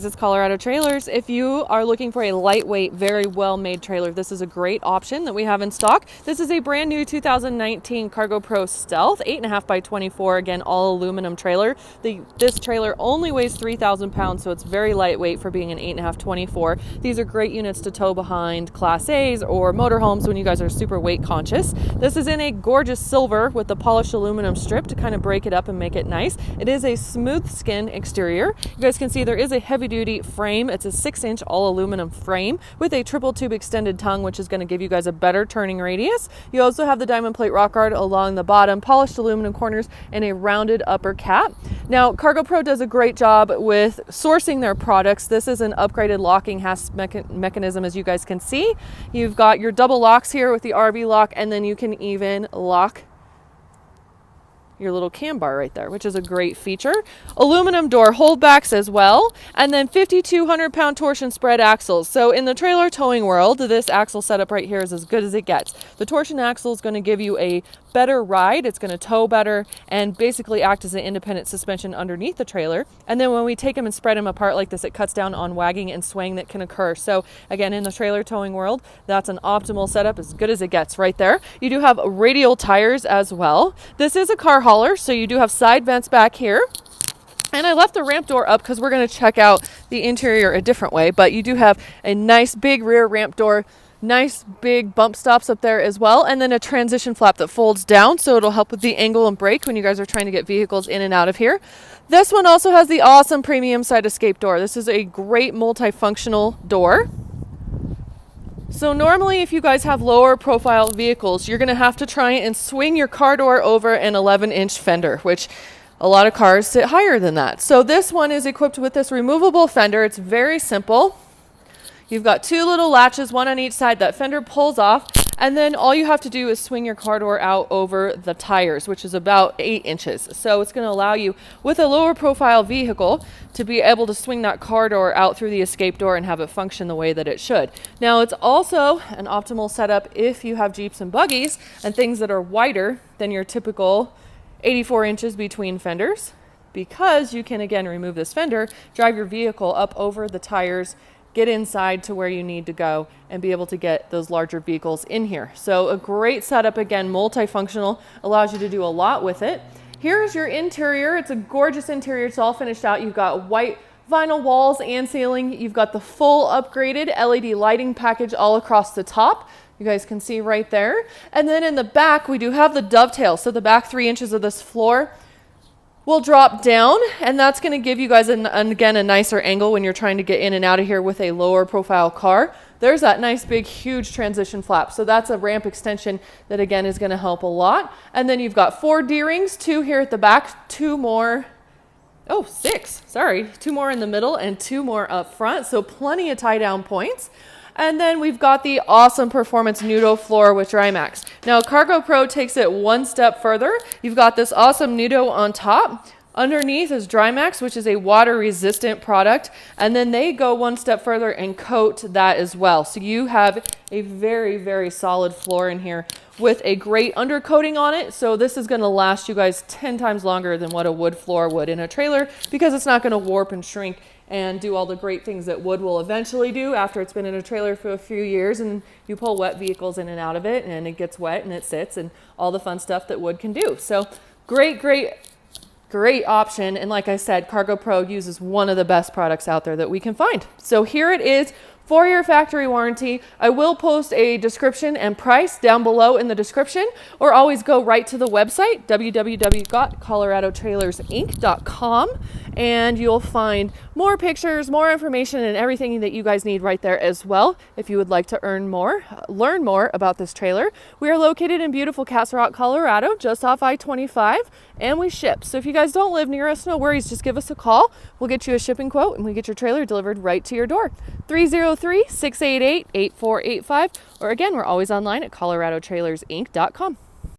It's Colorado Trailers. If you are looking for a lightweight, very well-made trailer, this is a great option that we have in stock. This is a brand new 2019 CargoPro Stealth, 8.5 by 24, again, all aluminum trailer. This trailer only weighs 3,000 pounds, so it's very lightweight for being an 8.5 24. These are great units to tow behind Class A's or motorhomes when you guys are super weight conscious. This is in a gorgeous silver with the polished aluminum strip to kind of break it up and make it nice. It is a smooth skin exterior. You guys can see there is a heavy duty frame. It's a 6-inch all aluminum frame with a triple tube extended tongue, which is going to give you guys a better turning radius. You also have the diamond plate rock guard along the bottom, polished aluminum corners, and a rounded upper cap. Now, CargoPro does a great job with sourcing their products. This is an upgraded locking hasp mechanism, as you guys can see. You've got your double locks here with the RV lock, and then you can even lock your little cam bar right there, which is a great feature. Aluminum door holdbacks as well, and then 5,200 pound torsion spread axles. So in the trailer towing world, this axle setup right here is as good as it gets. The torsion axle is going to give you a better ride. It's going to tow better and basically act as an independent suspension underneath the trailer. And then when we take them and spread them apart like this, it cuts down on wagging and swaying that can occur. So again, in the trailer towing world, that's an optimal setup, as good as it gets right there. You do have radial tires as well. This is a car hauler, so you do have side vents back here. And I left the ramp door up because we're going to check out the interior a different way, but you do have a nice big rear ramp door, nice big bump stops up there as well, and then a transition flap that folds down, so it'll help with the angle and brake when you guys are trying to get vehicles in and out of here. This one also has the awesome premium side escape door. This is a great multifunctional door. So normally if you guys have lower profile vehicles, you're going to have to try and swing your car door over an 11-inch fender, which a lot of cars sit higher than that. So this one is equipped with this removable fender. It's very simple. You've got two little latches, one on each side. That fender pulls off, and then all you have to do is swing your car door out over the tires, which is about 8 inches. So it's going to allow you, with a lower profile vehicle, to be able to swing that car door out through the escape door and have it function the way that it should. Now, it's also an optimal setup if you have Jeeps and buggies and things that are wider than your typical 84 inches between fenders, because you can, again, remove this fender, drive your vehicle up over the tires, get inside to where you need to go, and be able to get those larger vehicles in here. So a great setup, again, multifunctional, allows you to do a lot with it. Here's your interior. It's a gorgeous interior. It's all finished out. You've got white vinyl walls and ceiling. You've got the full upgraded LED lighting package all across the top. You guys can see right there. And then in the back, we do have the dovetail. So the back 3 inches of this floor will drop down, and that's going to give you guys, again, a nicer angle when you're trying to get in and out of here with a lower profile car. There's that nice big huge transition flap, so that's a ramp extension that, again, is going to help a lot. And then you've got 4 D-rings, 2 here at the back, 2 more, 6, sorry, 2 more in the middle and 2 more up front, so plenty of tie down points. And then we've got the awesome performance Nudo floor with Drymax. Now, CargoPro takes it one step further. You've got this awesome Nudo on top. Underneath is Drymax, which is a water-resistant product. And then they go one step further and coat that as well. So you have a very, very solid floor in here with a great undercoating on it. So this is going to last you guys 10 times longer than what a wood floor would in a trailer, because it's not going to warp and shrink and do all the great things that wood will eventually do after it's been in a trailer for a few years and you pull wet vehicles in and out of it and it gets wet and it sits and all the fun stuff that wood can do. So great option. And like I said, CargoPro uses one of the best products out there that we can find. So here it is. 4-year factory warranty. I will post a description and price down below in the description, or always go right to the website, www.coloradotrailersinc.com, and you'll find more pictures, more information, and everything that you guys need right there as well if you would like to learn more about this trailer. We are located in beautiful Castle Rock, Colorado, just off I-25, and we ship. So if you guys don't live near us, no worries, just give us a call. We'll get you a shipping quote and we get your trailer delivered right to your door. 303-688-8485, or again, we're always online at coloradotrailersinc.com.